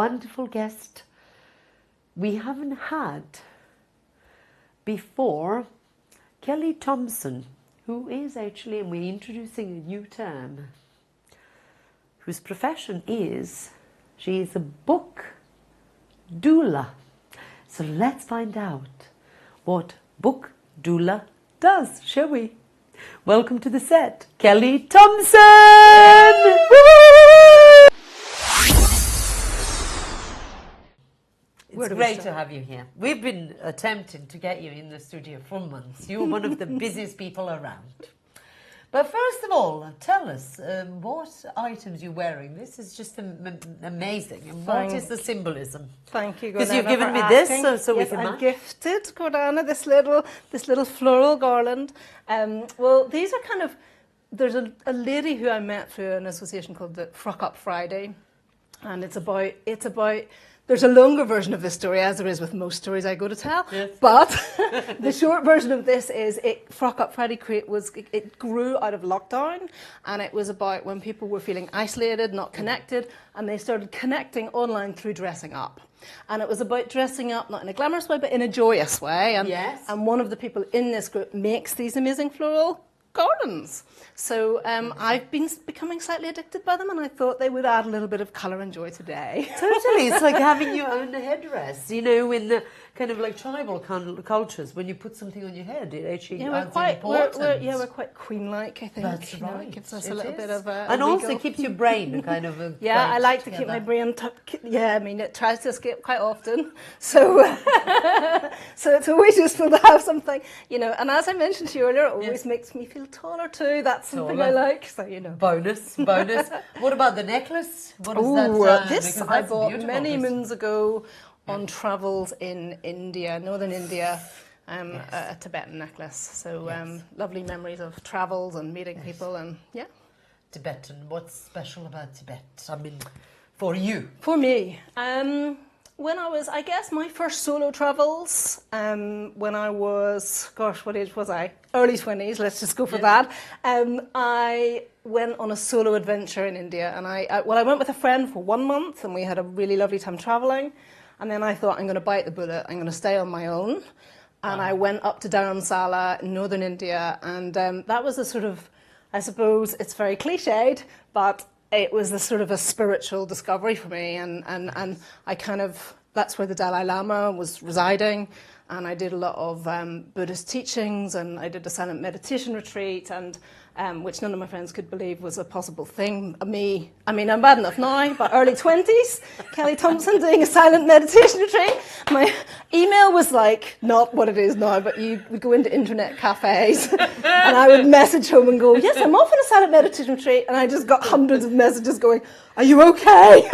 wonderful guest we haven't had before, Kelly Thompson, who is actually, and we're introducing a new term, whose profession is, she is a book doula. So let's find out what book doula does, shall we? Welcome to the set, Kelly Thompson! It's great to have you here. We've been attempting to get you in the studio for months. You're one of the busiest people around. But first of all, tell us what items you're wearing. This is just amazing. And what is the symbolism? Thank you, Gordana. Because you've given me this, so yes, we can I'm gifted, Gordana, this little floral garland. Well, these are kind of, there's a lady who I met through an association called the Frock Up Friday. And it's about, there's a longer version of this story, as there is with most stories I go to tell. Yes. But the short version of this is, Frock Up Friday it grew out of lockdown, and it was about when people were feeling isolated, not connected, and they started connecting online through dressing up. And it was about dressing up, not in a glamorous way, but in a joyous way. And, yes. And one of the people in this group makes these amazing floral gardens. So I've been becoming slightly addicted by them, and I thought they would add a little bit of colour and joy today. Totally. It's like having your own headdress, you know, in the kind of like tribal cultures, when you put something on your head, it actually adds importance. We're quite queen-like, I think. That's right. It gives us a little bit of a and also keeps your brain kind of yeah, I like to keep my brain I mean, it tries to escape quite often. So so it's always useful to have something, you know, and as I mentioned to you earlier, it always makes me feel taller too. That's something I like, so you know. Bonus. What about the necklace? What is that? This I bought many moons ago on travels in India, northern India, a Tibetan necklace. So lovely memories of travels and meeting people, and yeah. Tibetan, what's special about Tibet? I mean, for you? For me, when I was, I guess, my first solo travels, when I was, gosh, what age was I? Early 20s, let's just go for that. I went on a solo adventure in India, and I went with a friend for 1 month, and we had a really lovely time traveling. And then I thought, I'm going to bite the bullet, I'm going to stay on my own. And I went up to Dharamsala in northern India, and that was a sort of, I suppose it's very cliched, but it was a sort of a spiritual discovery for me. And I kind of, that's where the Dalai Lama was residing. And I did a lot of Buddhist teachings, and I did a silent meditation retreat, and which none of my friends could believe was a possible thing. I mean, I'm bad enough now, but early 20s, Kelly Thompson doing a silent meditation retreat. My email was like, not what it is now, but you would go into internet cafes, and I would message home and go, yes, I'm off on a silent meditation retreat, and I just got hundreds of messages going, are you okay?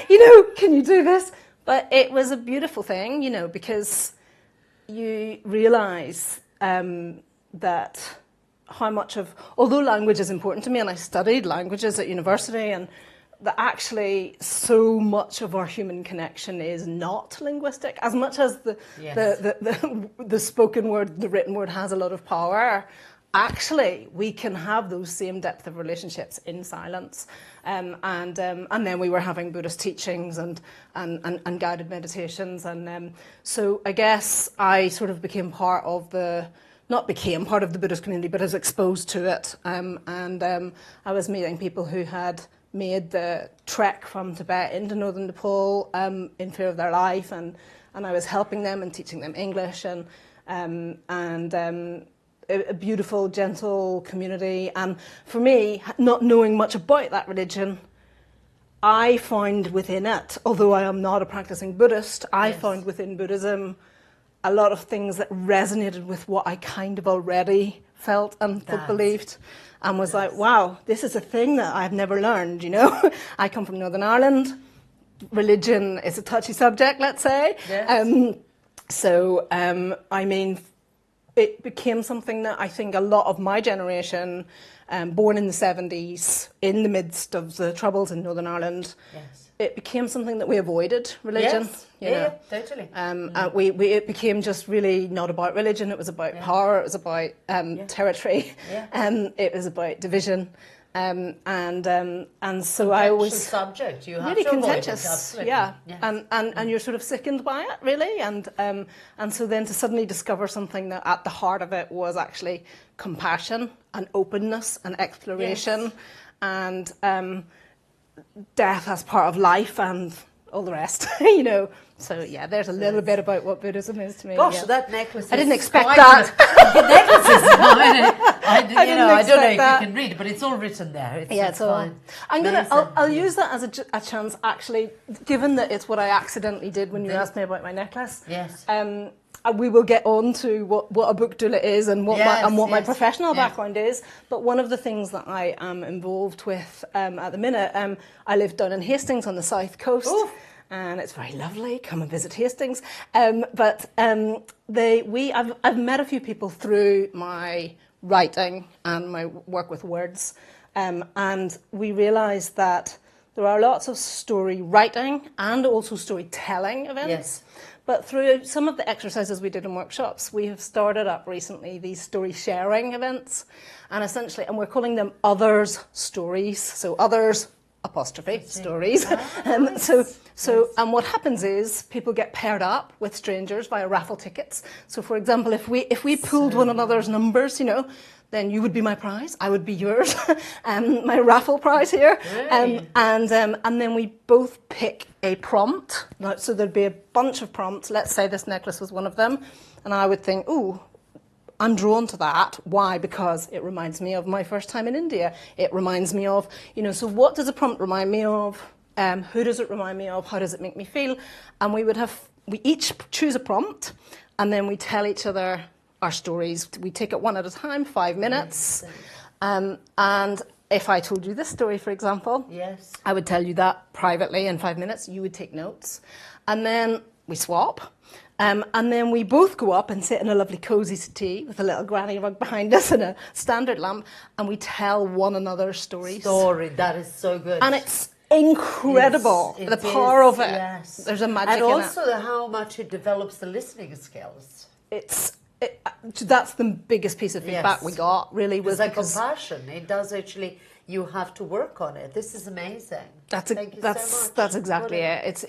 You know, can you do this? But it was a beautiful thing, you know, because you realise that how much of, although language is important to me, and I studied languages at university, and that actually so much of our human connection is not linguistic, as much as the spoken word, the written word has a lot of power. Actually, we can have those same depth of relationships in silence, and then we were having Buddhist teachings and guided meditations, and so I guess I sort of became part of the. Not became part of the Buddhist community, but was exposed to it. I was meeting people who had made the trek from Tibet into northern Nepal in fear of their life, and I was helping them and teaching them English, and a beautiful, gentle community. And for me, not knowing much about that religion, I found within it, although I am not a practicing Buddhist, I found within Buddhism a lot of things that resonated with what I kind of already felt and believed, and was like, wow, this is a thing that I've never learned, you know. I come from Northern Ireland. Religion is a touchy subject, let's say. Yes. I mean, it became something that I think a lot of my generation, born in the 70s, in the midst of the troubles in Northern Ireland, it became something that we avoided, religion. Yes. Totally. It became just really not about religion. It was about power. It was about territory. It was about division. And so I always subject. You have really to avoid contentious, it, absolutely. yeah. Yes. And you're sort of sickened by it, really. And so then to suddenly discover something that at the heart of it was actually compassion and openness and exploration, and death as part of life and all the rest, you know. So yeah, there's a little bit about what Buddhism is to me. Gosh, yeah. that necklace. I didn't is expect quite that. The necklace is fine. I don't know if that. you can read it, but it's all written there. It's all. fine. I'll use that as a chance, actually, given that it's what I accidentally did when you asked me about my necklace. Yes. We will get on to what a book doula is and what my professional background is. But one of the things that I am involved with at the minute, I live down in Hastings on the south coast. Ooh. And it's very lovely. Come and visit Hastings. I've met a few people through my writing and my work with words, and we realised that there are lots of story writing and also storytelling events. Yes. But through some of the exercises we did in workshops, we have started up recently these story sharing events, and we're calling them others stories. So others stories. And what happens is people get paired up with strangers via raffle tickets. So for example, if we pooled one another's numbers, you know, then you would be my prize, I would be yours, my raffle prize here. And then we both pick a prompt. So there'd be a bunch of prompts. Let's say this necklace was one of them. And I would think, ooh, I'm drawn to that. Why? Because it reminds me of my first time in India. It reminds me of, you know, so what does a prompt remind me of? Who does it remind me of? How does it make me feel? And we each choose a prompt, and then we tell each other our stories. We take it one at a time, 5 minutes. And if I told you this story, for example, yes, I would tell you that privately in 5 minutes. You would take notes. And then we swap. And then we both go up and sit in a lovely cosy settee with a little granny rug behind us and a standard lamp, and we tell one another's stories. That is so good. And it's incredible, the power of it. Yes. There's a magic in it. And also how much it develops the listening skills. That's the biggest piece of feedback we got, really. Was like compassion. It does actually, you have to work on it. This is amazing. Thank you so much. That's exactly it.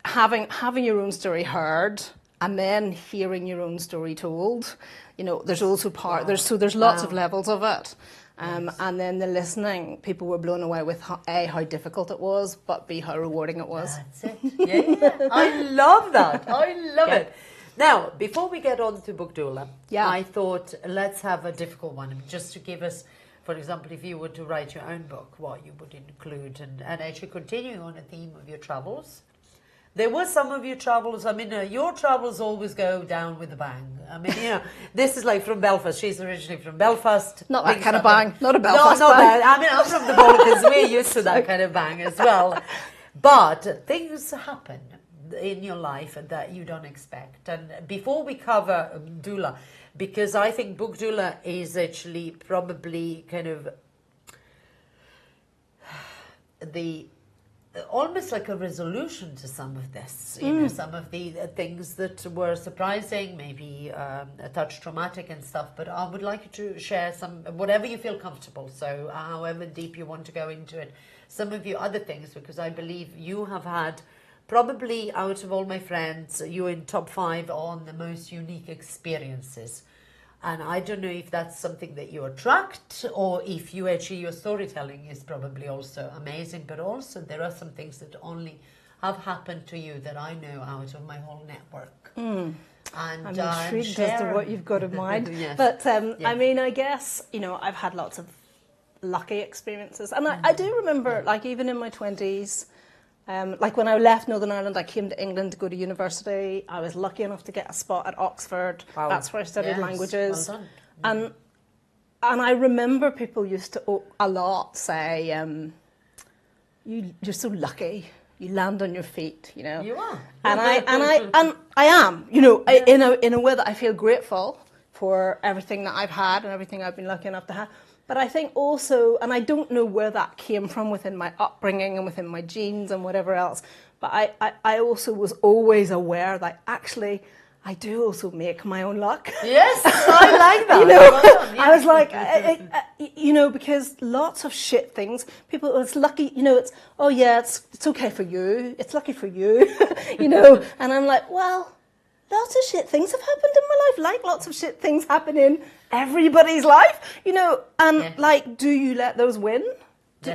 Having your own story heard and then hearing your own story told, you know, there's also there's lots of levels of it. And then the listening, people were blown away with how difficult it was, but B, how rewarding it was. That's it. Yeah. I love that. I love it. Now, before we get on to Book Doula, I thought let's have a difficult one, just to give us, for example, if you were to write your own book, what you would include, and actually continuing on a theme of your travels. There were some of your travels, I mean, your travels always go down with a bang. I mean, you know, this is like from Belfast. She's originally from Belfast. Not that kind of bang. Not a Belfast bang. That. I mean, I'm from the Balkans. We're used to that kind of bang as well. But things happen in your life that you don't expect. And before we cover doula, because I think Book Doula is actually probably kind of almost like a resolution to some of this, you know, some of the things that were surprising, maybe a touch traumatic and stuff, but I would like you to share some, whatever you feel comfortable, so however deep you want to go into it, some of your other things, because I believe you have had, probably out of all my friends, you're in top 5 on the most unique experiences. And I don't know if that's something that you attract, or if you actually, your storytelling is probably also amazing, but also there are some things that only have happened to you that I know out of my whole network. And I'm intrigued as to what you've got in mind. Yes. But I mean, I guess, you know, I've had lots of lucky experiences. And I do remember, like, even in my 20s, like when I left Northern Ireland, I came to England to go to university. I was lucky enough to get a spot at Oxford. Wow. That's where I studied languages. Well done. And I remember people used to a lot say, you're so lucky. You land on your feet, you know. You are. And I am, you know, in a way that I feel grateful for everything that I've had and everything I've been lucky enough to have. But I think also, and I don't know where that came from within my upbringing and within my genes and whatever else, but I also was always aware that actually I do also make my own luck. Yes, I like that. You know, I was like, you know, because lots of shit things, people, it's lucky, you know, it's okay for you. It's lucky for you, you know. And I'm like, well, lots of shit things have happened in my life. Like lots of shit things happen in everybody's life, you know. And like, do you let those win?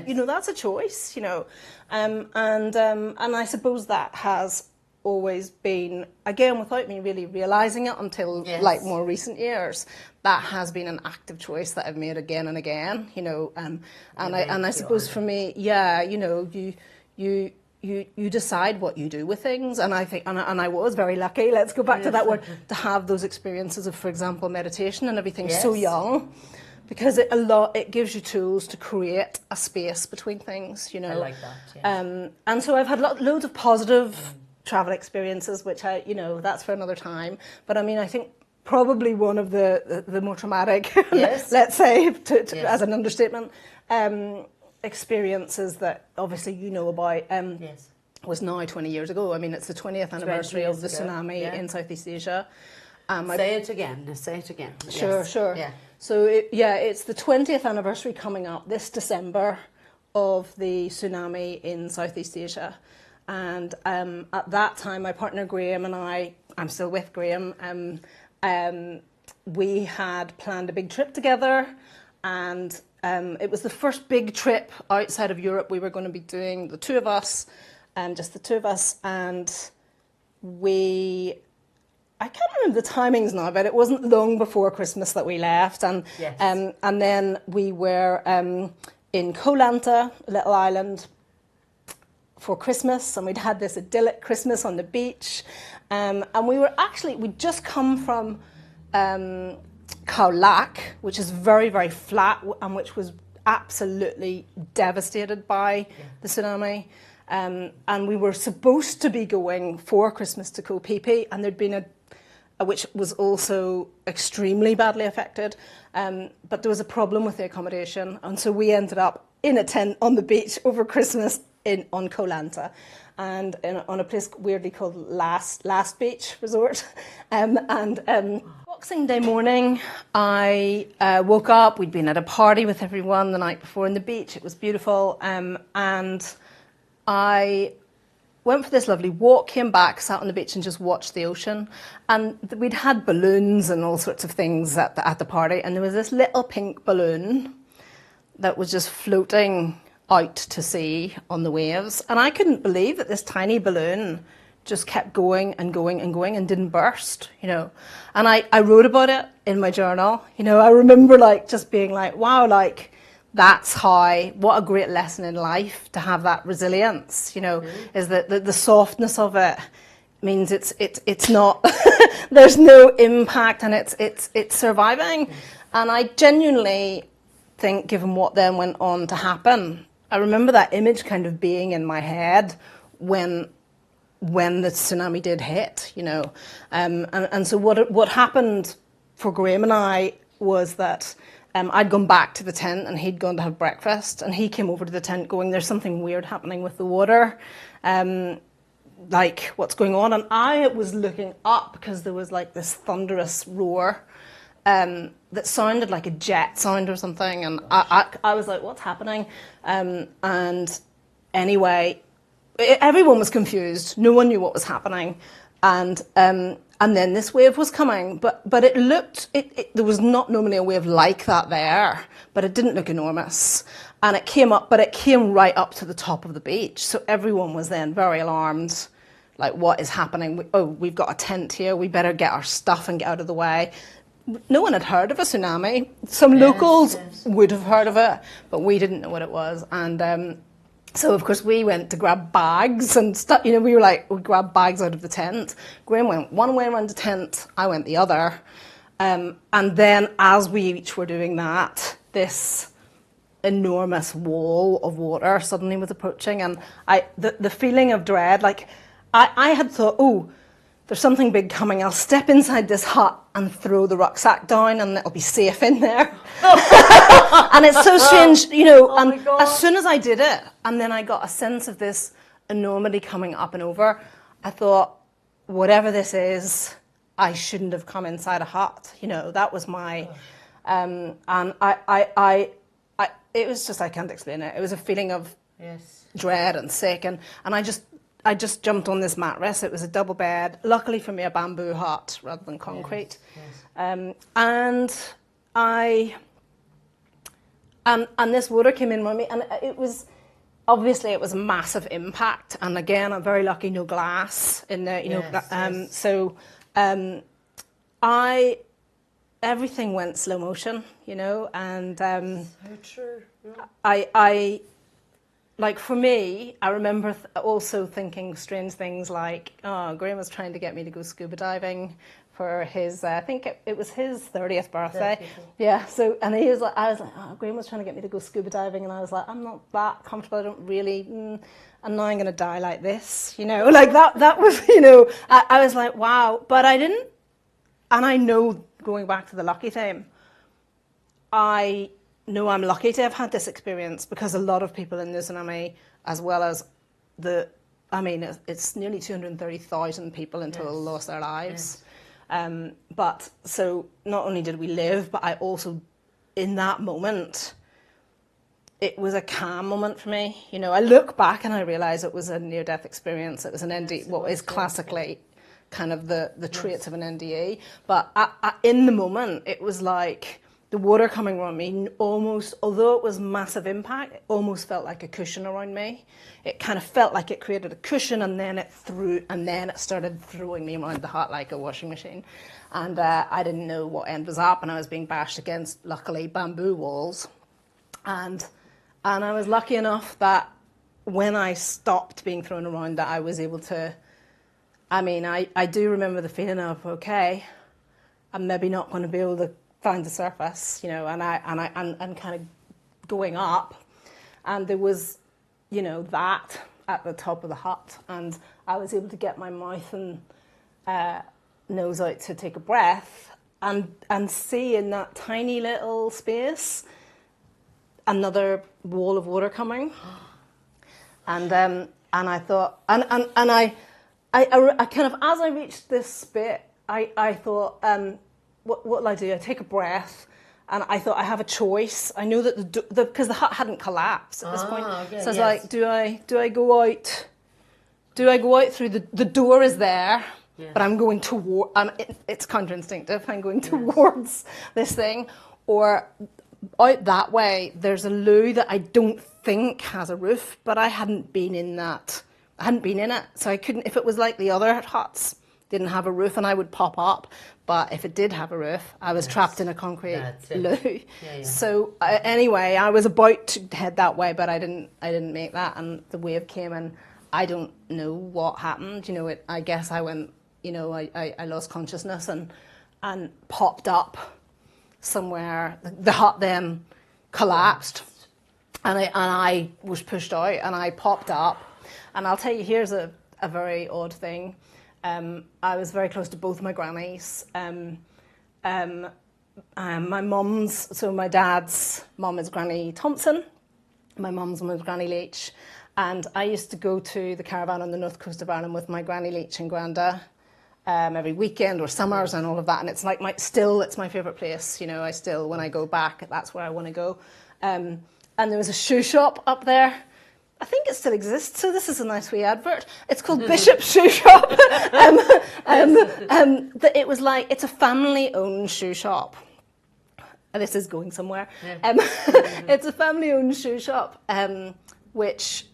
You know, that's a choice, you know. And I suppose that has always been, again, without me really realising it until like more recent years, that has been an active choice that I've made again and again, you know. And I suppose for me, you know, you decide what you do with things, and I think, and I was very lucky. Let's go back to that word, to have those experiences of, for example, meditation and everything so young. Because it gives you tools to create a space between things, you know. I like that, yes. And so I've had loads of positive travel experiences, which you know, that's for another time. But I mean, I think probably one of the more traumatic, let's say, as an understatement, experiences that obviously you know about was now 20 years ago. I mean, it's the 20th anniversary of the tsunami in Southeast Asia. Say it again. Sure. Yeah. So, it's the 20th anniversary coming up this December of the tsunami in Southeast Asia. And at that time, my partner Graham and I'm still with Graham, we had planned a big trip together. And it was the first big trip outside of Europe we were going to be doing, the two of us, just the two of us. And I can't remember the timings now, but it wasn't long before Christmas that we left. And then we were in Koh Lanta, a little island, for Christmas. And we'd had this idyllic Christmas on the beach. And we'd just come from Khao Lak, which is very, very flat and which was absolutely devastated by the tsunami. And we were supposed to be going for Christmas to Koh Phi Phi, and there'd been which was also extremely badly affected. But there was a problem with the accommodation. And so we ended up in a tent on the beach over Christmas on Koh Lanta, and on a place weirdly called Last Beach Resort. Boxing Day morning, I woke up. We'd been at a party with everyone the night before on the beach. It was beautiful. And I went for this lovely walk, came back, sat on the beach and just watched the ocean. And we'd had balloons and all sorts of things at the party. And there was this little pink balloon that was just floating out to sea on the waves. And I couldn't believe that this tiny balloon just kept going and going and going and didn't burst, you know. And I wrote about it in my journal. You know, I remember like just being like, wow, like, that's what a great lesson in life to have that resilience, you know, is that the softness of it means it's not, there's no impact, and it's surviving. And I genuinely think, given what then went on to happen, I remember that image kind of being in my head when the tsunami did hit, you know. And so what happened for Graham and I was that I'd gone back to the tent and he'd gone to have breakfast, and he came over to the tent going, there's something weird happening with the water, like what's going on? And I was looking up because there was like this thunderous roar that sounded like a jet sound or something, and I was like, what's happening? And anyway, everyone was confused. No one knew what was happening. And then this wave was coming, but it looked, there was not normally a wave like that there, but it didn't look enormous. And it came up, but it came right up to the top of the beach. So everyone was then very alarmed, like, what is happening? We've got a tent here, we better get our stuff and get out of the way. No one had heard of a tsunami. Some locals would have heard of it, but we didn't know what it was. And so, of course, we went to grab bags and stuff. You know, we grabbed bags out of the tent. Graham went one way around the tent, I went the other. And then as we each were doing that, this enormous wall of water suddenly was approaching. And the feeling of dread, like, I had thought, there's something big coming. I'll step inside this hut and throw the rucksack down and it'll be safe in there. And it's so strange, you know, and as soon as I did it, and then I got a sense of this enormity coming up and over, I thought, whatever this is, I shouldn't have come inside a hut. You know, that was my, and it was just, I can't explain it. It was a feeling of dread and sick, and I just jumped on this mattress. It was a double bed, luckily for me, a bamboo hut rather than concrete. And this water came in on me, and it was, obviously it was a massive impact. And again, I'm very lucky, no glass in there, you know. So everything went slow motion, you know, and so true. I like, for me, I remember also thinking strange things like, oh, Graham was trying to get me to go scuba diving for his, I think it was his 30th birthday. Yeah, so, and I was like, oh, Graham was trying to get me to go scuba diving, and I was like, I'm not that comfortable, I don't really, and now I'm going to die like this, you know, like that was, you know, I was like, wow, but I didn't, and I know, going back to the lucky thing, I know I'm lucky to have had this experience, because a lot of people in the tsunami, as well as it's nearly 230,000 people in total lost their lives. But so not only did we live, but I also, in that moment, it was a calm moment for me. You know, I look back and I realise it was a near-death experience. It was an NDE, what is classically kind of the traits of an NDE. But in the moment, it was like the water coming around me almost, although it was massive impact, it almost felt like a cushion around me. It kind of felt like it created a cushion, and then it started throwing me around the hut like a washing machine. And I didn't know what end was up, and I was being bashed against, luckily, bamboo walls. And I was lucky enough that when I stopped being thrown around, that I was able to, I do remember the feeling of, okay, I'm maybe not going to be able to find the surface, you know, and kind of going up, and there was, you know, that at the top of the hut, and I was able to get my mouth and nose out to take a breath, and see in that tiny little space another wall of water coming, and I thought, and I kind of, as I reached this bit, I thought, what will I do? I take a breath, and I thought, I have a choice. I know that because the hut hadn't collapsed at this point. Okay, so I was like, do I go out? Do I go out through the door is there, but I'm going toward. It's counterinstinctive. I'm going towards this thing, or out that way. There's a loo that I don't think has a roof, but I hadn't been in that. I hadn't been in it, so I couldn't. If it was like the other huts, didn't have a roof, and I would pop up. But if it did have a roof, I was trapped in a concrete loo. So anyway, I was about to head that way, but I didn't make that, and the wave came, and I don't know what happened. You know, I guess I went. You know, I lost consciousness and popped up somewhere. The hut then collapsed, and I was pushed out, and I popped up. And I'll tell you, here's a very odd thing. I was very close to both my grannies. My mum's, so my dad's mum is Granny Thompson, my mum's mum is Granny Leach, and I used to go to the caravan on the north coast of Ireland with my Granny Leach and Granda every weekend or summers and all of that, and it's like it's my favourite place. You know, I still, when I go back, that's where I want to go. And there was a shoe shop up there. I think it still exists, so this is a nice wee advert. It's called Bishop's Shoe Shop. It was like, it's a family-owned shoe shop. This is going somewhere. It's a family-owned shoe shop, which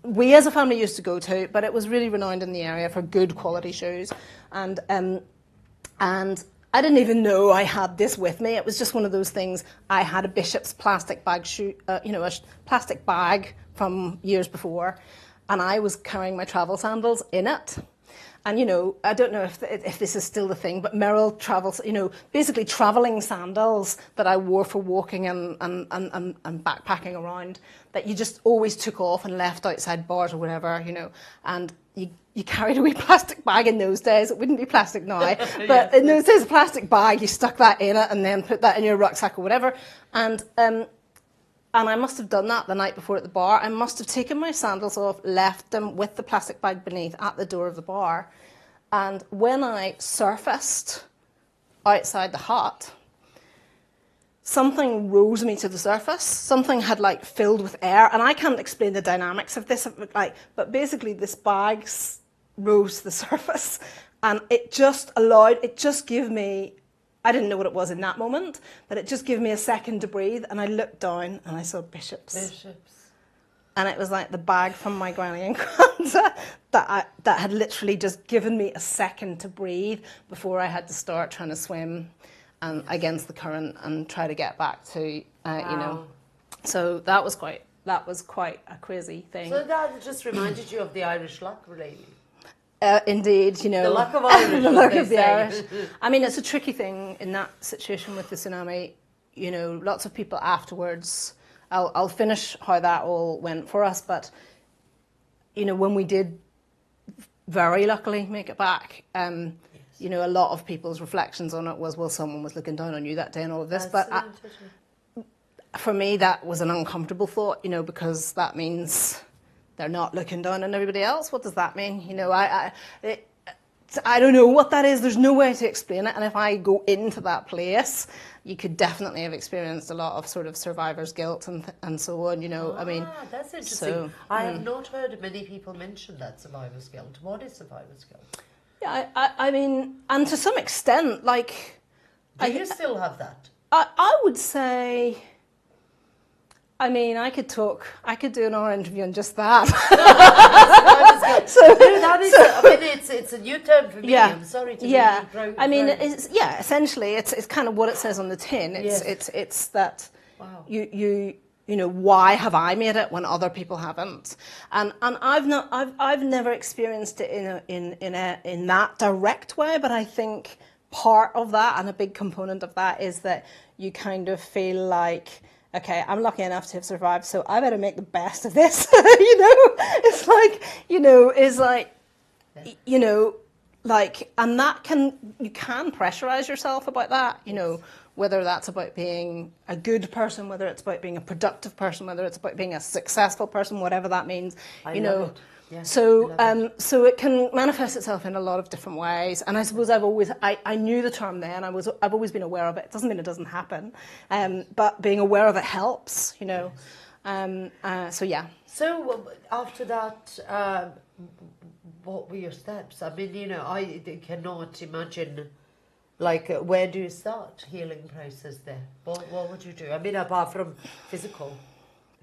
we as a family used to go to, but it was really renowned in the area for good quality shoes. And I didn't even know I had this with me. It was just one of those things. I had a Bishop's plastic bag a plastic bag from years before, and I was carrying my travel sandals in it. And, you know, I don't know if this is still the thing, but Merrill travels, you know, basically travelling sandals that I wore for walking and backpacking around, that you just always took off and left outside bars or whatever, you know, and you carried a wee plastic bag in those days. It wouldn't be plastic now, but in those days, a plastic bag, you stuck that in it and then put that in your rucksack or whatever. And I must have done that the night before at the bar. I must have taken my sandals off, left them with the plastic bag beneath at the door of the bar. And when I surfaced outside the hut, something rose me to the surface. Something had like filled with air, and I can't explain the dynamics of this. Like, but basically, this bag rose to the surface, and it just gave me. I didn't know what it was in that moment, but it just gave me a second to breathe. And I looked down, and I saw bishops. And it was like the bag from my granny and granda that had literally just given me a second to breathe before I had to start trying to swim against the current and try to get back to, you know. So that was quite a crazy thing. So that just reminded you of the Irish luck, really. Indeed, you know. The luck of Irish. The luck of the Irish. I mean, it's a tricky thing in that situation with the tsunami. You know, lots of people afterwards. I'll finish how that all went for us, but you know, when we did very luckily make it back, you know, a lot of people's reflections on it was, well, someone was looking down on you that day and all of this. For me, that was an uncomfortable thought, you know, because that means they're not looking down on everybody else. What does that mean? You know, I don't know what that is. There's no way to explain it. And if I go into that place, you could definitely have experienced a lot of sort of survivor's guilt and so on, you know. I mean, that's interesting. So, I have not heard many people mention that, survivor's guilt. What is survivor's guilt? Yeah, I mean, and to some extent, like... Do you still have that? I would say... I mean, I could do an hour interview on just that. It's a new term for me. Yeah, I'm sorry to I mean, essentially, it's kind of what it says on the tin. It's that you know, why have I made it when other people haven't? And I've never experienced it in that direct way, but I think part of that and a big component of that is that you kind of feel like, okay, I'm lucky enough to have survived, so I better make the best of this. You know, it's like, you know, you know, like, and you can pressurize yourself about that, you know, whether that's about being a good person, whether it's about being a productive person, whether it's about being a successful person, whatever that means, you know. Yeah, so it can manifest itself in a lot of different ways. And I suppose I knew the term then. I've always been aware of it. It doesn't mean it doesn't happen, but being aware of it helps, you know. So yeah. So after that, what were your steps? I mean, you know, I cannot imagine. Like, where do you start healing process there? What would you do? I mean, apart from physical.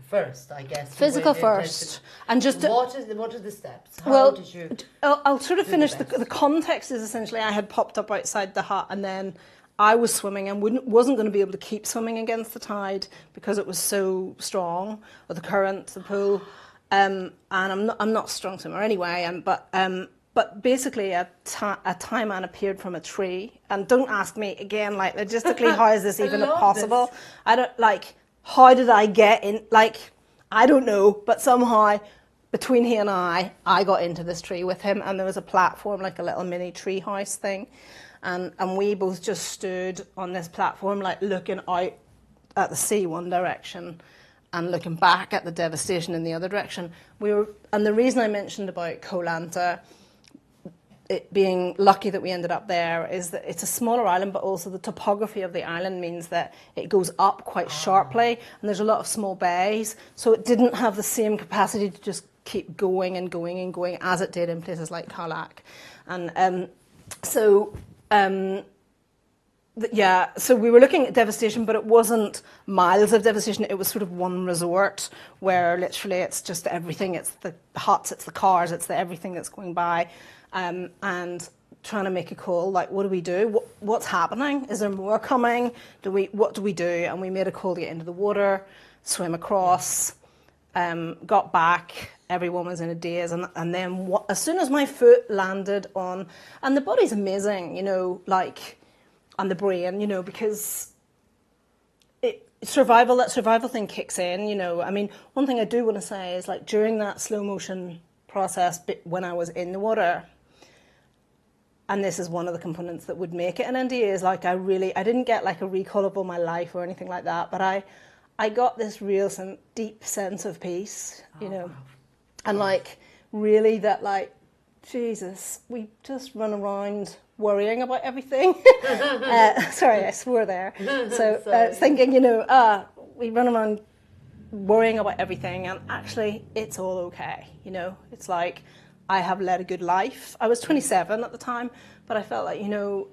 First, I guess. Physical first, and just what are the steps? How did you? I'll sort of finish the context. Is essentially I had popped up outside the hut, and then I was swimming and wasn't going to be able to keep swimming against the tide because it was so strong, or the current, the pool, and I'm not a strong swimmer anyway. But basically a Thai man appeared from a tree, and don't ask me again, like logistically, how is this even possible? I don't like. How did I get in? Like, I don't know, but somehow between he and I got into this tree with him, and there was a platform, like a little mini tree house thing, and we both just stood on this platform, like looking out at the sea one direction and looking back at the devastation in the other direction. And the reason I mentioned about Koh Lanta, it being lucky that we ended up there, is that it's a smaller island, but also the topography of the island means that it goes up quite sharply, and there's a lot of small bays, so it didn't have the same capacity to just keep going and going and going as it did in places like Kalak. And so we were looking at devastation, but it wasn't miles of devastation. It was sort of one resort where literally it's just everything. It's the huts, it's the cars, it's everything that's going by. And trying to make a call, like, what do we do? What's happening? Is there more coming? What do we do? And we made a call to get into the water, swim across, got back. Everyone was in a daze. And then as soon as my foot landed on, and the body's amazing, you know, like, and the brain, you know, because that survival thing kicks in, you know. I mean, one thing I do want to say is, like, during that slow motion process when I was in the water, and this is one of the components that would make it an NDA, is like I didn't get like a recall of all my life or anything like that, but I got this real deep sense of peace, you know, and like really that, like, Jesus, we just run around worrying about everything. Sorry, I swore there. So thinking, we run around worrying about everything, and actually it's all okay. It's like I have led a good life. I was 27 at the time, but I felt like,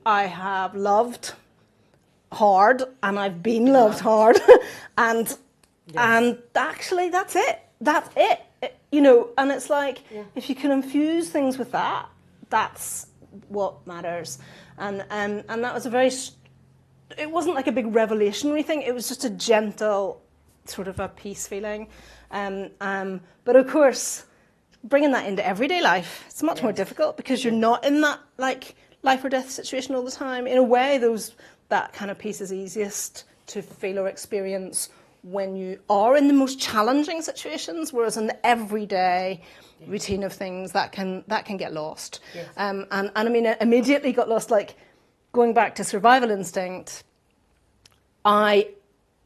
I have loved hard and I've been loved hard and actually that's it. And it's like if you can infuse things with that, that's what matters. And that was it wasn't like a big revelationary thing, it was just a gentle sort of a peace feeling. But of course, bringing that into everyday life, it's much more difficult because you're not in that like life or death situation all the time. In a way, that kind of peace is easiest to feel or experience when you are in the most challenging situations, whereas in the everyday routine of things, that can get lost. Yes. And I mean, it immediately got lost. Like going back to survival instinct, I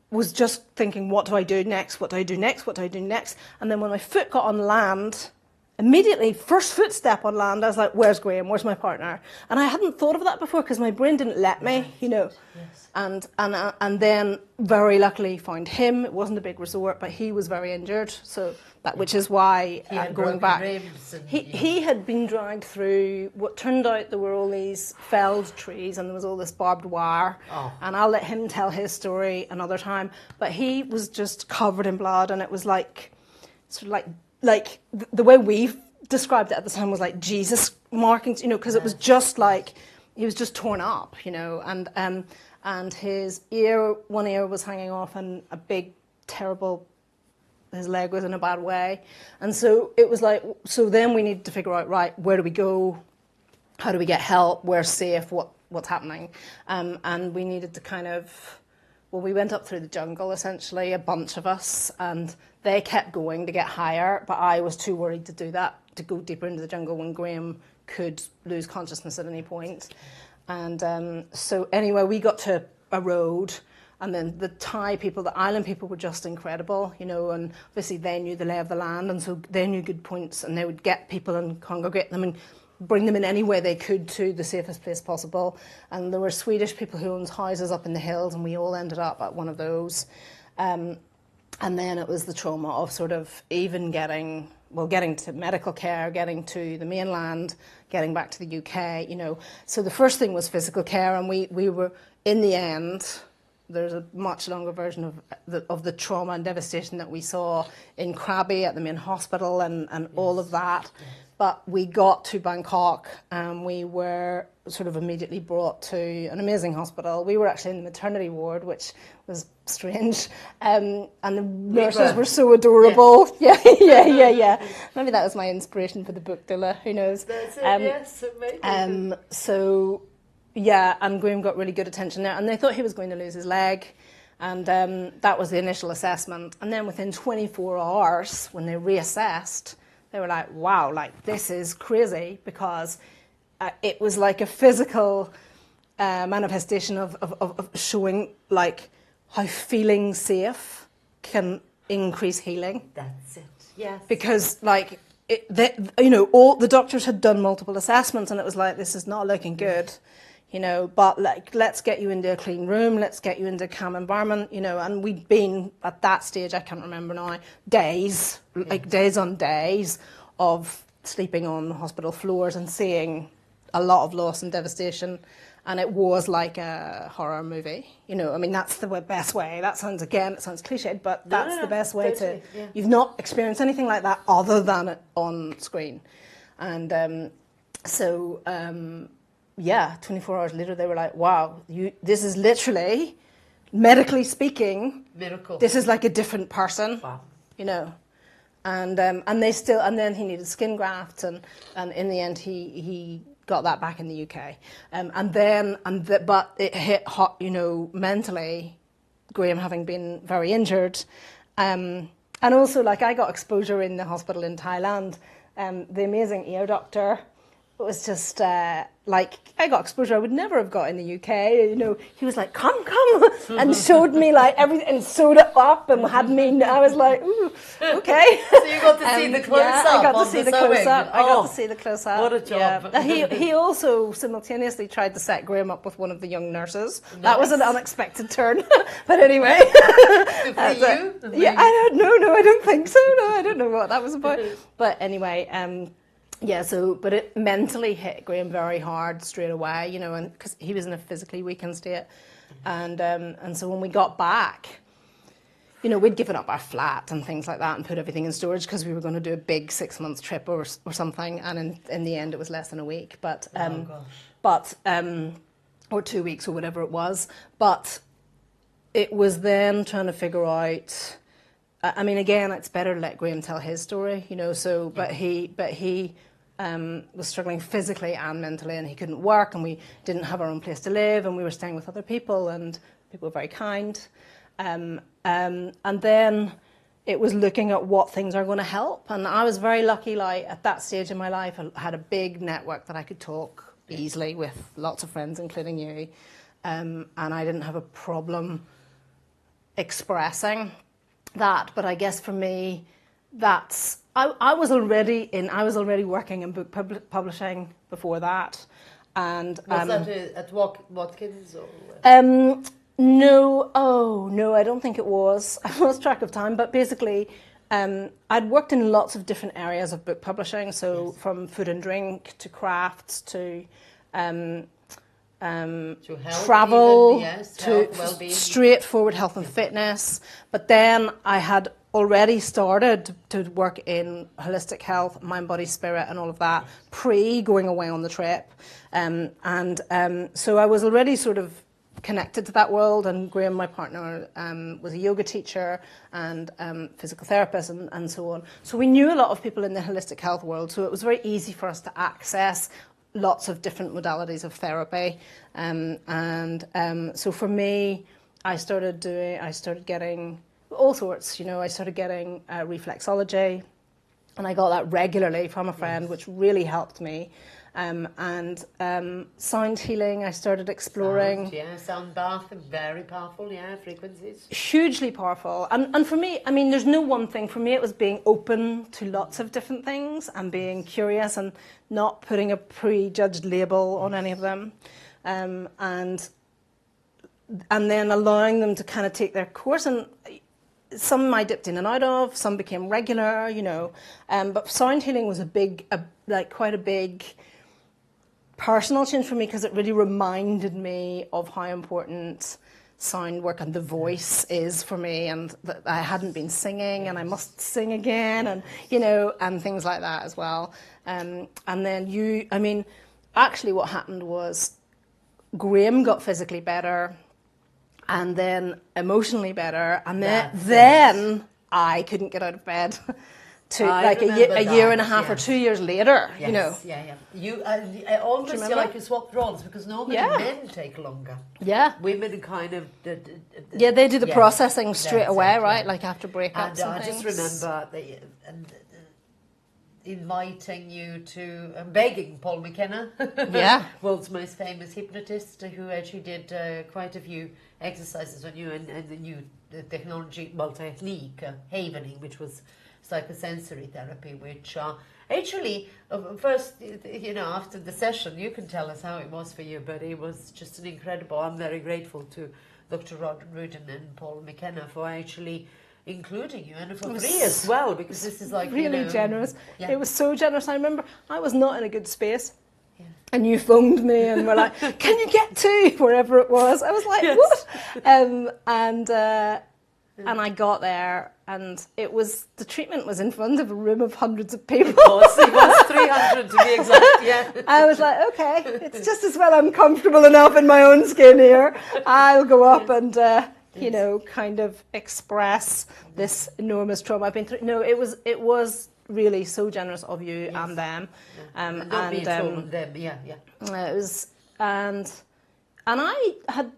was just thinking, what do I do next? What do I do next? What do I do next? And then when my foot got on land, immediately, first footstep on land, I was like, where's Graham? Where's my partner? And I hadn't thought of that before because my brain didn't let me, Yes. And then very luckily found him. It wasn't a big resort, but he was very injured. So which is why going back, he had been dragged through what turned out there were all these felled trees and there was all this barbed wire. Oh. And I'll let him tell his story another time. But he was just covered in blood, and it was like sort of like the way we described it at the time was like Jesus markings, because it was just like he was just torn up, and his one ear was hanging off, and a big terrible, his leg was in a bad way, and so it was like, so then we needed to figure out, right, where do we go, how do we get help, where's safe, what's happening, and we needed to kind of, well, we went up through the jungle, essentially, a bunch of us, and they kept going to get higher, but I was too worried to do that, to go deeper into the jungle when Graham could lose consciousness at any point. And so anyway, we got to a road, and then the Thai people, the island people were just incredible, and obviously they knew the lay of the land, and so they knew good points, and they would get people and congregate them and bring them in any way they could to the safest place possible. And there were Swedish people who owned houses up in the hills, and we all ended up at one of those. And then it was the trauma of sort of even getting to medical care, getting to the mainland, getting back to the UK, So the first thing was physical care, and we were, in the end, there's a much longer version of the trauma and devastation that we saw in Krabi at the main hospital and all of that. Yes. But we got to Bangkok, and we were sort of immediately brought to an amazing hospital. We were actually in the maternity ward, which was strange. And the nurses were so adorable. Yes. Yeah. Maybe that was my inspiration for the book, Doula. Who knows? That's it, yes, maybe. So, yeah, and Graham got really good attention there. And they thought he was going to lose his leg. And that was the initial assessment. And then within 24 hours, when they reassessed, they were like, wow, like this is crazy, because it was like a physical manifestation of showing like how feeling safe can increase healing. That's it, yes. Because like, all the doctors had done multiple assessments, and it was like, this is not looking good, but like, let's get you into a clean room, let's get you into a calm environment, and we'd been at that stage, I can't remember now, days on days of sleeping on hospital floors and seeing a lot of loss and devastation, and it was like a horror movie, I mean, that's the best way, it sounds cliched, but that's the best way totally, you've not experienced anything like that other than it on screen. And 24 hours later, they were like, wow, this is literally, medically speaking, miracle. This is like a different person, wow. And then he needed skin grafts, and in the end, he got that back in the UK. But it hit hot, mentally, Graham having been very injured. And also, like, I got exposure in the hospital in Thailand. The amazing ear doctor, was just like, I got exposure I would never have got in the UK. You know, he was like, come, and showed me like everything and sewed it up and had me. I was like, ooh, okay. So you got to see the close up. I got to see the close up. I got to see the close up. What a job! Yeah. He also simultaneously tried to set Graham up with one of the young nurses. Nice. That was an unexpected turn, but anyway. For you? Yeah, I don't know. No, I don't think so. No, I don't know what that was about. But anyway. Yeah, but it mentally hit Graham very hard straight away, you know, and because he was in a physically weakened state, and so when we got back, you know, we'd given up our flat and things like that and put everything in storage because we were going to do a big 6-month trip or something, and in the end it was less than a week, or 2 weeks or whatever it was, but it was then trying to figure out. I mean, again, it's better to let Graham tell his story, you know. So, but he was struggling physically and mentally, and he couldn't work, and we didn't have our own place to live, and we were staying with other people, and people were very kind. And then it was looking at what things are going to help, and I was very lucky. Like at that stage in my life, I had a big network that I could talk easily with lots of friends, including you, and I didn't have a problem expressing that. But I guess for me, that's I was already working in book publishing before that, and was that at Watkins or? No, I don't think it was. I lost track of time, but basically, I'd worked in lots of different areas of book publishing, so from food and drink to crafts to travel, to straightforward health and fitness. But then I had already started to work in holistic health, mind, body, spirit, and all of that pre going away on the trip. So I was already sort of connected to that world, and Graham, my partner, was a yoga teacher and physical therapist and so on. So we knew a lot of people in the holistic health world, so it was very easy for us to access lots of different modalities of therapy. So for me, I started getting all sorts, you know. I started getting reflexology, and I got that regularly from a friend, which really helped me. Sound healing, I started exploring. Sound bath, very powerful, frequencies. Hugely powerful. And for me, I mean, there's no one thing. For me, it was being open to lots of different things and being curious and not putting a prejudged label on any of them. And then allowing them to kind of take their course. And some I dipped in and out of, some became regular, you know. But sound healing was quite a big personal change for me, because it really reminded me of how important sound work and the voice is for me, and that I hadn't been singing and I must sing again, and you know, and things like that as well. And then actually what happened was Graham got physically better and then emotionally better, and then I couldn't get out of bed. A year and a half or 2 years later, you know. You almost feel like you swapped roles, because normally men take longer. Yeah. Women kind of... they do the processing straight away, right? Like after breakups and I things. just remember inviting you to... begging Paul McKenna, world's most famous hypnotist, who actually did quite a few exercises on you, and the new technique, havening, which was psychosensory therapy, which actually first, you know, after the session you can tell us how it was for you, but it was just an incredible. I'm very grateful to Dr. Rod Rudin and Paul McKenna for actually including you, and for free as well, because this is like really generous. It was so generous. I remember I was not in a good space, and you phoned me and were like, can you get to wherever it was? I was like, what? And I got there, and the treatment was in front of a room of hundreds of people. It was 300 to be exact, I was like, okay, it's just as well I'm comfortable enough in my own skin here. I'll go up and, you know, kind of express this enormous trauma I've been through. No, it was really so generous of you and them. And them, It was, and I had...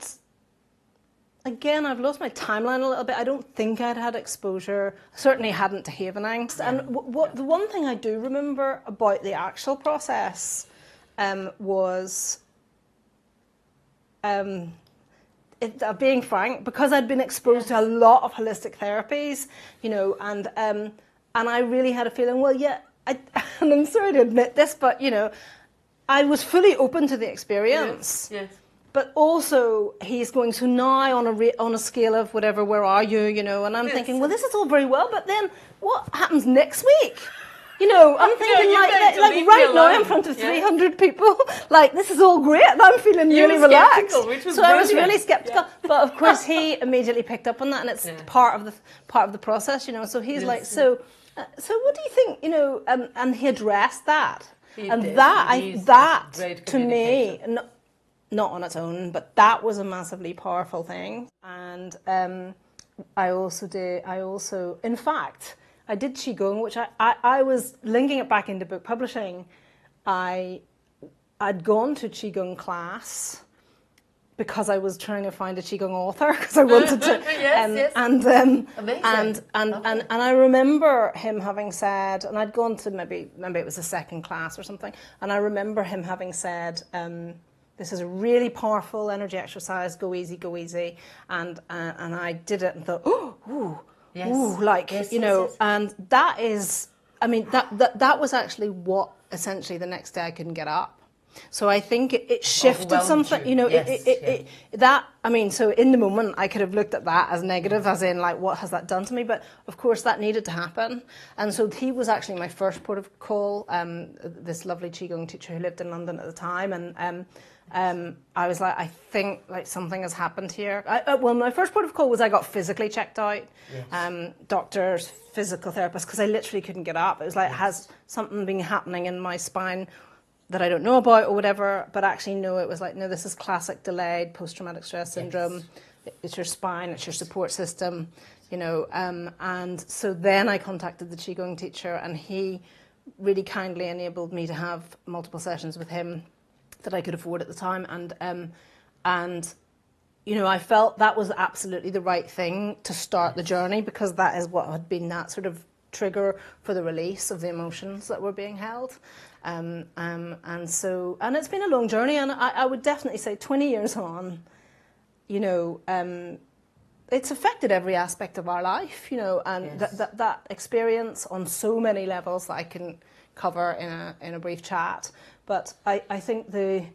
Again, I've lost my timeline a little bit. I don't think I'd had exposure. Certainly hadn't to havening. And the one thing I do remember about the actual process was, being frank, because I'd been exposed to a lot of holistic therapies, you know, and I really had a feeling, well, yeah, and I'm sorry to admit this, but, you know, I was fully open to the experience. Yes. But also, he's going, so now on a scale of whatever, where are you, you know, and I'm thinking, well, this is all very well, but then what happens next week? You know, I'm thinking like right now in front of 300 people, like this is all great, and I'm feeling really relaxed. So I was really skeptical, but of course he immediately picked up on that, and it's part of the process, you know. So he's like, so what do you think, you know? And he addressed that, that to me. Not on its own, but that was a massively powerful thing. And I also, in fact, I did Qigong, which I was linking it back into book publishing. I'd gone to Qigong class because I was trying to find a Qigong author, because I wanted to. And I remember him having said, and I'd gone to maybe it was a second class or something, and I remember him having said, this is a really powerful energy exercise. Go easy, and I did it and thought, and that is, I mean, that was actually what essentially the next day I couldn't get up. So I think it shifted something, you know. I mean, so in the moment I could have looked at that as negative, as in like, what has that done to me? But of course that needed to happen, and so he was actually my first port of call. This lovely Qigong teacher who lived in London at the time, and. I was like, I think like something has happened here. Well, my first port of call was I got physically checked out, doctors, physical therapists, because I literally couldn't get up. It was like, has something been happening in my spine that I don't know about or whatever? But actually, no, it was like, no, this is classic delayed post-traumatic stress syndrome. It's your spine, it's your support system, you know. And so then I contacted the Qigong teacher, and he really kindly enabled me to have multiple sessions with him that I could afford at the time, and you know, I felt that was absolutely the right thing to start the journey, because that is what had been that sort of trigger for the release of the emotions that were being held, and so it's been a long journey, and I would definitely say 20 years on, you know, it's affected every aspect of our life, you know, and that experience on so many levels that I can cover in a brief chat. But I think the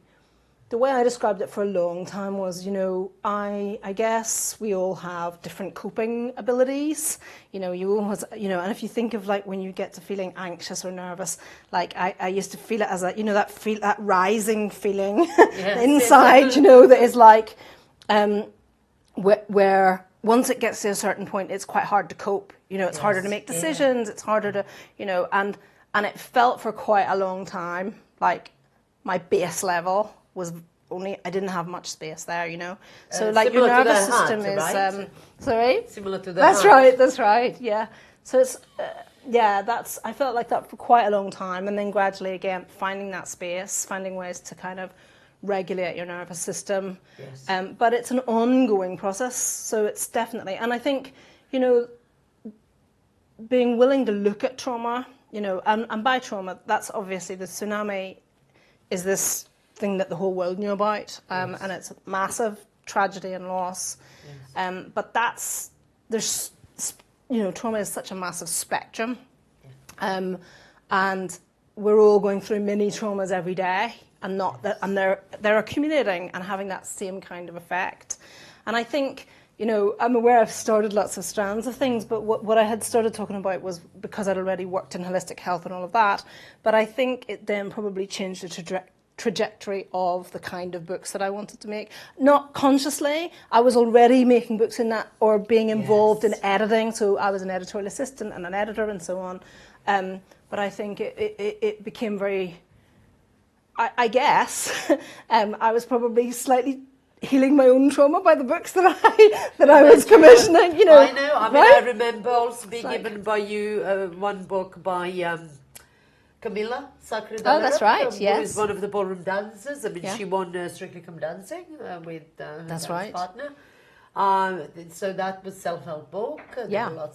way I described it for a long time was, you know, I guess we all have different coping abilities. You know, you always, you know, and if you think of like when you get to feeling anxious or nervous, like I used to feel it as a, you know, that rising feeling inside, you know, that is like, where once it gets to a certain point, it's quite hard to cope. You know, it's harder to make decisions. It's harder to, you know, and it felt for quite a long time like my base level was only, I didn't have much space there, you know. So like your nervous system is, right? Sorry? Similar to the heart. That's right, yeah. So it's, I felt like that for quite a long time, and then gradually again, finding that space, finding ways to kind of regulate your nervous system. But it's an ongoing process, so it's definitely, and I think, you know, being willing to look at trauma, you know, and by trauma, that's obviously the tsunami is this thing that the whole world knew about, and it's massive tragedy and loss. But there's, you know, trauma is such a massive spectrum, and we're all going through mini traumas every day, and they're accumulating and having that same kind of effect. And I think, you know, I'm aware I've started lots of strands of things, but what I had started talking about was because I'd already worked in holistic health and all of that, but I think it then probably changed the trajectory of the kind of books that I wanted to make. Not consciously, I was already making books in that, or being involved in editing, so I was an editorial assistant and an editor and so on, but I think it became very, I guess, I was probably slightly healing my own trauma by the books that I was commissioning, you know. I know. I mean, right? I remember also being given by you one book by Camilla Sacre. Oh, that's right. Yes, who is one of the ballroom dancers. I mean, she won Strictly Come Dancing with her dance partner. So that was self-help book. There were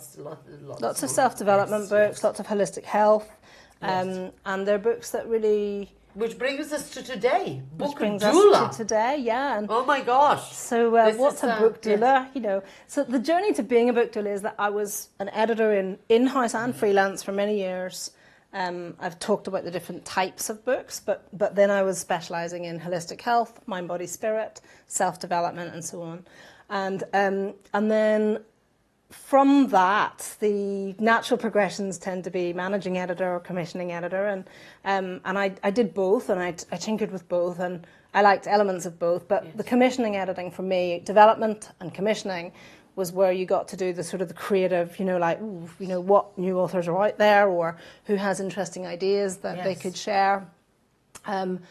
lots of self-development books, lots of holistic health, and they're books that really Which brings us to today. Which Book brings Doula. us to today, yeah. And oh my gosh. so what's a book doula? You know, so the journey to being a book doula is that I was an editor in-house and freelance for many years. I've talked about the different types of books, but then I was specialising in holistic health, mind, body, spirit, self-development, and so on. And then from that, the natural progressions tend to be managing editor or commissioning editor, and I did both, and I tinkered with both, and I liked elements of both. But the commissioning editing for me, development and commissioning, was where you got to do the sort of the creative, you know, like, ooh, you know, what new authors are out there, or who has interesting ideas that they could share. And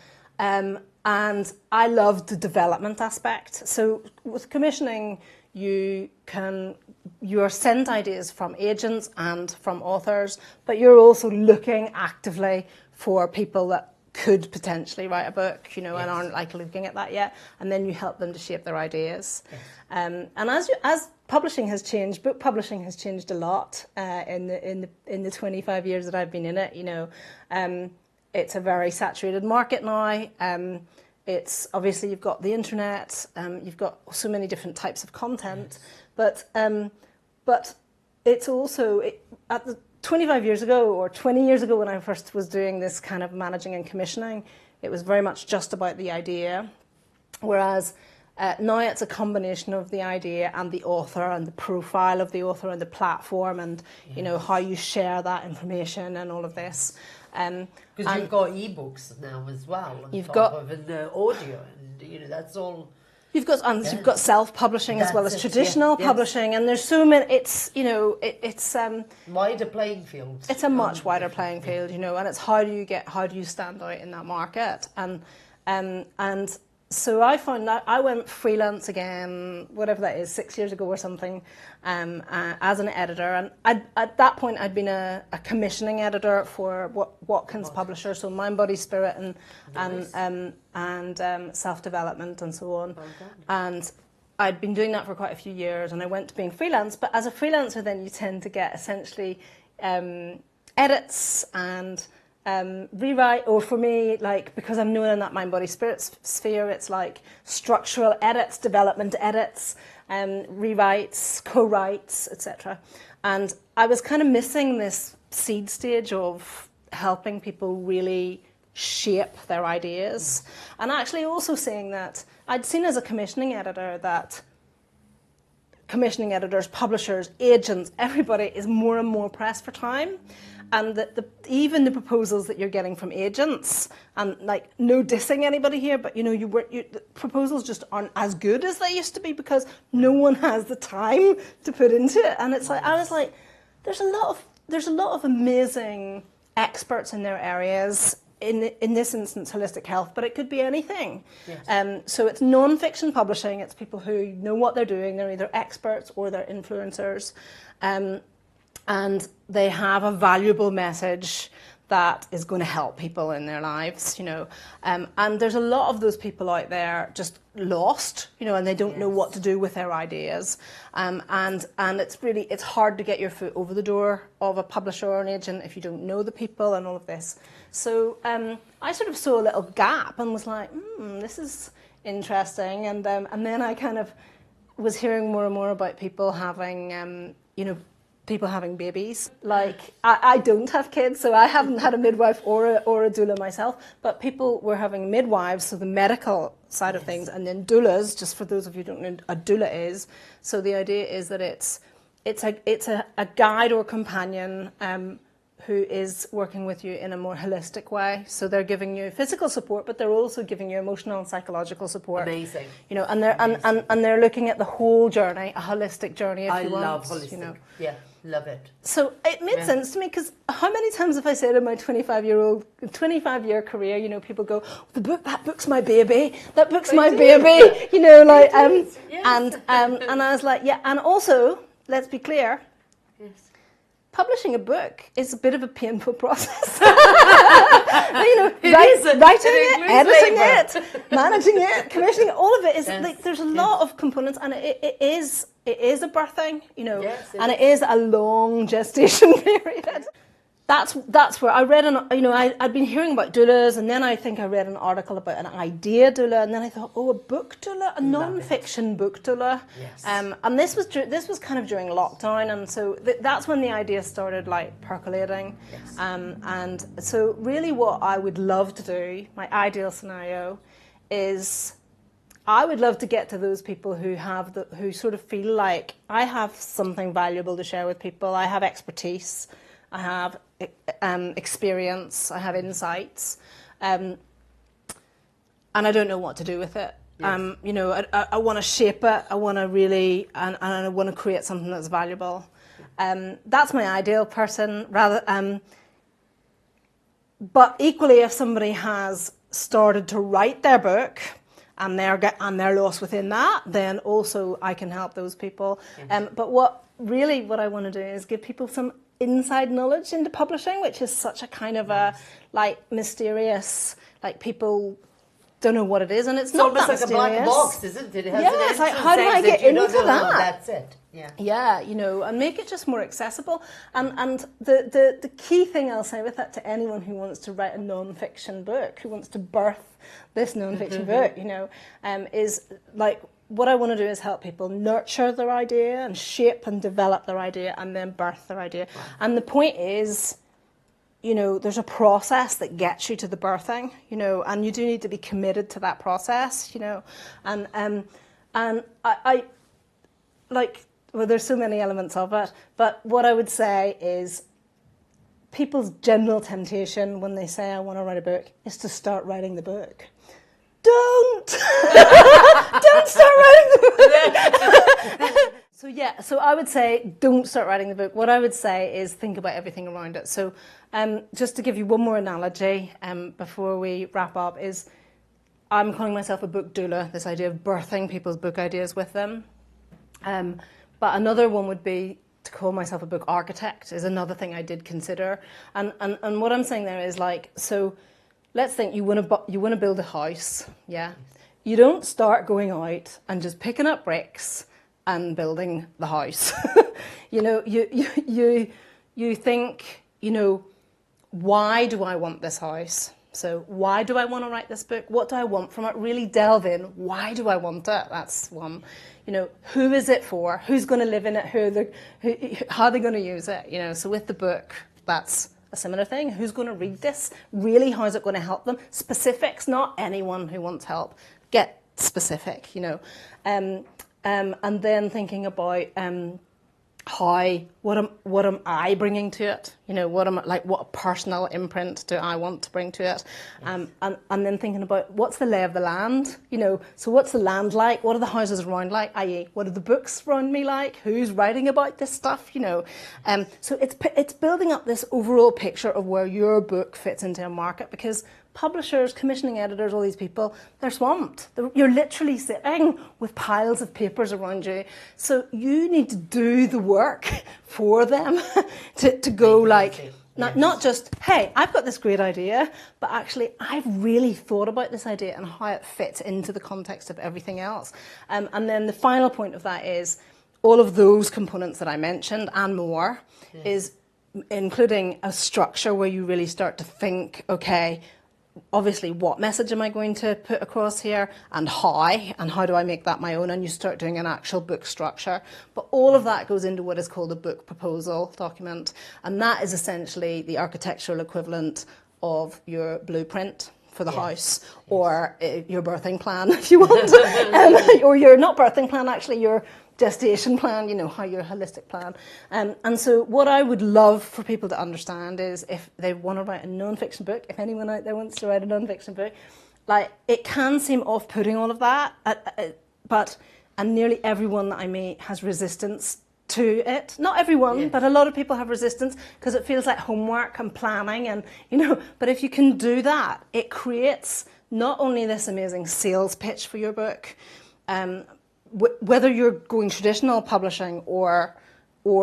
I loved the development aspect. So with commissioning, you are sent ideas from agents and from authors, but you're also looking actively for people that could potentially write a book, you know, and aren't like looking at that yet, and then you help them to shape their ideas. And as publishing has changed, book publishing has changed a lot in the 25 years that I've been in it. You know, it's a very saturated market now. It's obviously you've got the internet, you've got so many different types of content, but it's also at the 25 years ago or 20 years ago when I first was doing this kind of managing and commissioning, it was very much just about the idea, whereas now it's a combination of the idea and the author and the profile of the author and the platform and you know how you share that information and all of this. Because you've got ebooks now as well, you've got and the audio, and you know that's all. You've got self-publishing as well as traditional publishing, and there's so many. It's you know it's wider playing field. It's a much wider playing field, you know, and it's how do you stand out in that market, and so I found that I went freelance again, whatever that is, 6 years ago or something, as an editor, and at that point I'd been a commissioning editor for Watkins publisher, so Mind, Body, Spirit, and self-development and so on, and I'd been doing that for quite a few years, and I went to being freelance. But as a freelancer, then you tend to get essentially edits and rewrite, or for me, like, because I'm known in that mind, body, spirit sphere, it's like structural edits, development edits, rewrites, co-writes, etc. And I was kind of missing this seed stage of helping people really shape their ideas, and actually also saying that I'd seen as a commissioning editor that commissioning editors, publishers, agents, everybody is more and more pressed for time. And even the proposals that you're getting from agents, and like no dissing anybody here, but you know the proposals just aren't as good as they used to be because no one has the time to put into it. And it's like I was like, there's a lot of amazing experts in their areas. In this instance, holistic health, but it could be anything. Yes. So it's non-fiction publishing. It's people who know what they're doing. They're either experts or they're influencers. And they have a valuable message that is going to help people in their lives, you know. And there's a lot of those people out there just lost, you know, and they don't know what to do with their ideas. And it's hard to get your foot over the door of a publisher or an agent if you don't know the people and all of this. So I sort of saw a little gap and was like, this is interesting. And then I kind of was hearing more and more about people having, people having babies. Like, I don't have kids, so I haven't had a midwife or a doula myself, but people were having midwives, so the medical side of things, and then doulas, just for those of you who don't know what a doula is. So the idea is that it's a guide or companion who is working with you in a more holistic way. So they're giving you physical support, but they're also giving you emotional and psychological support. Amazing. You know, and they're looking at the whole journey, a holistic journey, if you want. I love holistic. You know. Yeah, love it. So it made sense to me, because how many times have I said in my 25-year career, you know, people go, that book's my baby, that book's my baby, you know, like, and I was like, yeah, and also, let's be clear, publishing a book is a bit of a painful process. You know, writing it, editing it, managing it, commissioning it, all of it is like there's a lot of components, and it is a birthing, you know, and it is a long gestation period. that's where I read I'd been hearing about doulas, and then I think I read an article about an idea doula, and then I thought, oh, a book doula, a non-fiction book doula. Yes. And this was kind of during lockdown, and so that's when the idea started like percolating. Yes. And so really what I would love to do, my ideal scenario, is I would love to get to those people who sort of feel like I have something valuable to share with people. I have expertise, I have experience, I have insights, and I don't know what to do with it. Yes. I want to shape it. I want to really, and I want to create something that's valuable. That's my ideal person. But equally, if somebody has started to write their book, and they're lost within that, then also I can help those people. Yes. But what I want to do is give people some inside knowledge into publishing, which is such a kind of a mysterious, like people don't know what it is, and it's not that mysterious. It's almost like a black box, isn't it? It's like, how do I get into that? That's it. Yeah. Yeah, and make it just more accessible. And the key thing I'll say with that to anyone who wants to write a non-fiction book, who wants to birth this non-fiction book, is like, what I want to do is help people nurture their idea and shape and develop their idea and then birth their idea. Wow. And the point is, there's a process that gets you to the birthing, and you do need to be committed to that process, and I like, well, there's so many elements of it, but what I would say is people's general temptation when they say, I want to write a book, is to start writing the book. Don't! Don't start writing the book! So I would say, don't start writing the book. What I would say is think about everything around it. So just to give you one more analogy before we wrap up, is I'm calling myself a book doula, this idea of birthing people's book ideas with them. But another one would be to call myself a book architect, is another thing I did consider. And what I'm saying there is like, so let's think you want to build a house, yeah? You don't start going out and just picking up bricks and building the house. You think, why do I want this house? So why do I want to write this book? What do I want from it? Really delve in. Why do I want it? That's one. Who is it for? Who's going to live in it? How are they going to use it? So with the book, that's a similar thing. Who's going to read this? Really, how is it going to help them? Specifics, not anyone who wants help. Get specific, and then thinking about what am I bringing to it? What personal imprint do I want to bring to it? Yes. And then thinking about what's the lay of the land? So what's the land like? What are the houses around like? I.e., what are the books around me like? Who's writing about this stuff? So it's building up this overall picture of where your book fits into a market, because publishers, commissioning editors, all these people, they're swamped. You're literally sitting with piles of papers around you. So you need to do the work for them to go like, not just, hey, I've got this great idea, but actually I've really thought about this idea and how it fits into the context of everything else. And then the final point of that is all of those components that I mentioned and more is including a structure where you really start to think, okay, obviously, what message am I going to put across here, and how do I make that my own? And you start doing an actual book structure. But all of that goes into what is called a book proposal document, and that is essentially the architectural equivalent of your blueprint for the house, or your birthing plan, if you want, or your not birthing plan, actually your gestation plan, how your holistic plan. And so what I would love for people to understand is, if they want to write a non-fiction book, if anyone out there wants to write a non-fiction book, like, it can seem off-putting, all of that, and nearly everyone that I meet has resistance to it. Not everyone, but a lot of people have resistance because it feels like homework and planning, and but if you can do that, it creates not only this amazing sales pitch for your book, whether you're going traditional publishing or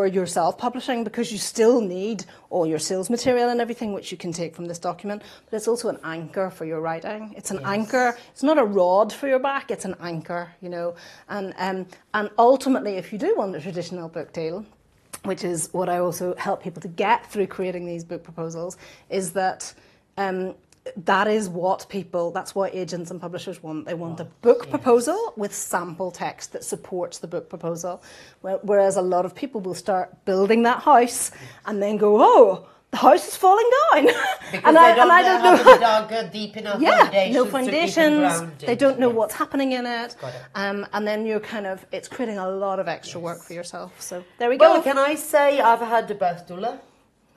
you're self-publishing, because you still need all your sales material and everything, which you can take from this document, but it's also an anchor for your writing. It's an anchor. It's not a rod for your back. It's an anchor, and ultimately, if you do want a traditional book deal, which is what I also help people to get through creating these book proposals, is that that is what that's what agents and publishers want. They want a book proposal with sample text that supports the book proposal. Whereas a lot of people will start building that house and then go, oh, the house is falling down. Because I don't know deep enough foundations. No foundations. They don't know Yes. what's happening in it. Got it. And then you're it's creating a lot of extra work for yourself. So there we go. Well, can I say I've had a birth doula,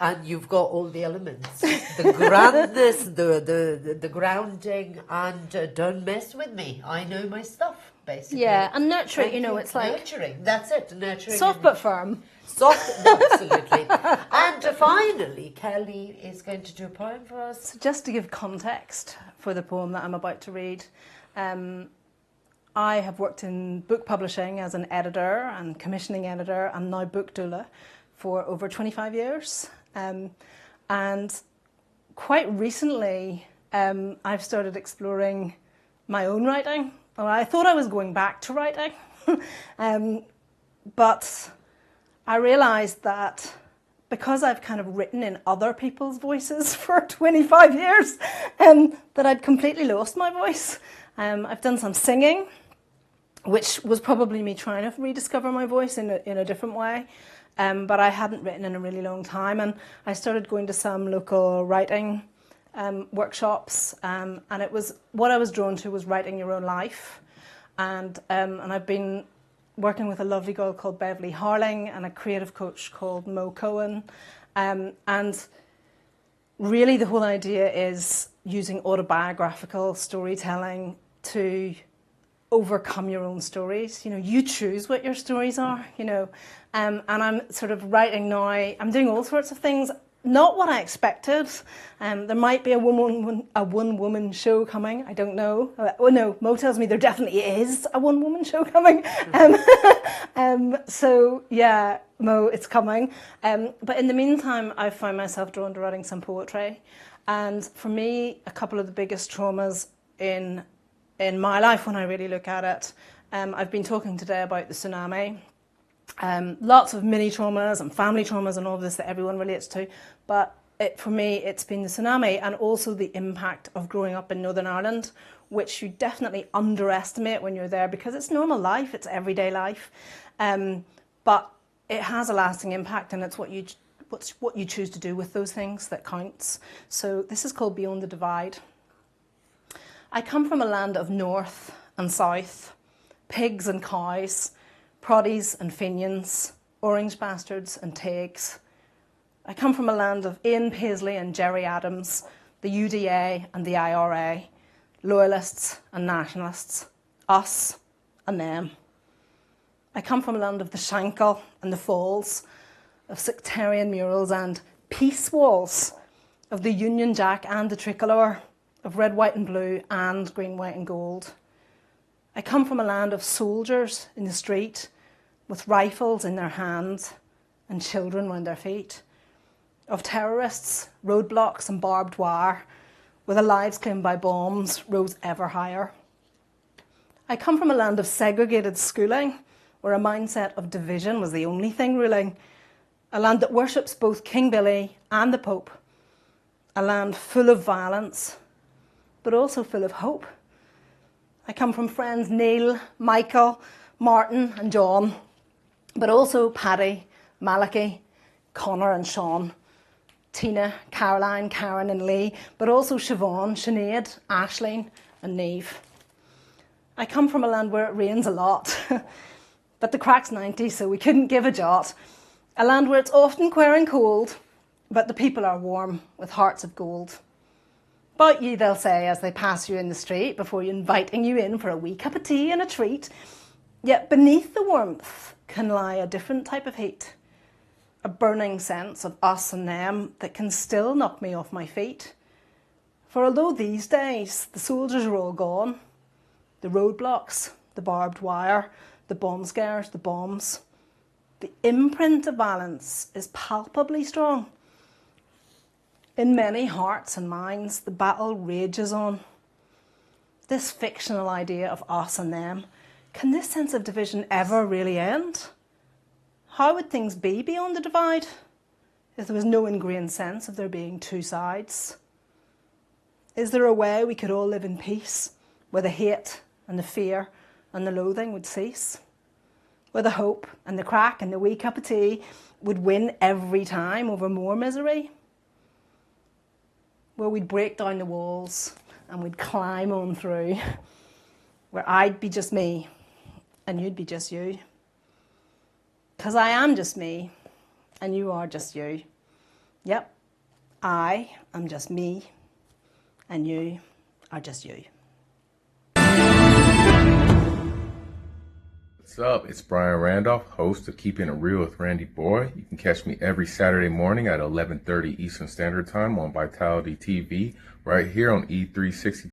and you've got all the elements, the grandness, the grounding, and don't mess with me. I know my stuff, basically. Yeah, and nurturing. It's like nurturing. That's it, nurturing. soft but firm. Soft, absolutely. And finally, Kelly is going to do a poem for us. So just to give context for the poem that I'm about to read, I have worked in book publishing as an editor and commissioning editor and now book doula for over 25 years. And quite recently, I've started exploring my own writing. Well, I thought I was going back to writing, but I realised that because I've kind of written in other people's voices for 25 years, that I'd completely lost my voice. I've done some singing, which was probably me trying to rediscover my voice in a different way. But I hadn't written in a really long time, and I started going to some local writing workshops, and it was what I was drawn to was writing your own life, and I've been working with a lovely girl called Beverly Harling and a creative coach called Mo Cohen, and really the whole idea is using autobiographical storytelling to overcome your own stories. You choose what your stories are, and I'm sort of writing now. I'm doing all sorts of things, not what I expected. There might be a one-woman show coming. I don't know. No, Mo tells me there definitely is a one-woman show coming. So yeah, Mo, it's coming. But in the meantime, I've found myself drawn to writing some poetry. And for me, a couple of the biggest traumas in my life, when I really look at it, I've been talking today about the tsunami. Lots of mini traumas and family traumas and all of this that everyone relates to. But for me, it's been the tsunami and also the impact of growing up in Northern Ireland, which you definitely underestimate when you're there because it's normal life, it's everyday life. But it has a lasting impact, and it's what you choose to do with those things that counts. So this is called Beyond the Divide. I come from a land of north and south, pigs and cows, proddies and finians, orange bastards and tags. I come from a land of Ian Paisley and Gerry Adams, the UDA and the IRA, loyalists and nationalists, us and them. I come from a land of the Shankill and the Falls, of sectarian murals and peace walls, of the Union Jack and the tricolour, of red, white and blue and green, white and gold. I come from a land of soldiers in the street with rifles in their hands and children round their feet, of terrorists, roadblocks and barbed wire, where the lives claimed by bombs rose ever higher. I come from a land of segregated schooling, where a mindset of division was the only thing ruling, a land that worships both King Billy and the Pope, a land full of violence, but also full of hope. I come from friends Neil, Michael, Martin and John, but also Paddy, Malachi, Connor and Sean, Tina, Caroline, Karen and Lee, but also Siobhan, Sinead, Aisling and Neve. I come from a land where it rains a lot, but the crack's 90, so we couldn't give a jot. A land where it's often queer and cold, but the people are warm with hearts of gold. About you, they'll say as they pass you in the street before inviting you in for a wee cup of tea and a treat. Yet beneath the warmth can lie a different type of heat, a burning sense of us and them that can still knock me off my feet. For although these days the soldiers are all gone, the roadblocks, the barbed wire, the bomb scares, the bombs, the imprint of violence is palpably strong. In many hearts and minds, the battle rages on. This fictional idea of us and them, can this sense of division ever really end? How would things be beyond the divide if there was no ingrained sense of there being two sides? Is there a way we could all live in peace, where the hate and the fear and the loathing would cease? Where the hope and the crack and the wee cup of tea would win every time over more misery? Where we'd break down the walls and we'd climb on through, where I'd be just me and you'd be just you. 'Cause I am just me and you are just you. Yep, I am just me and you are just you. What's up? It's Brian Randolph, host of Keeping It Real with Randy Boy. You can catch me every Saturday morning at 11:30 Eastern Standard Time on Vitality TV, right here on E360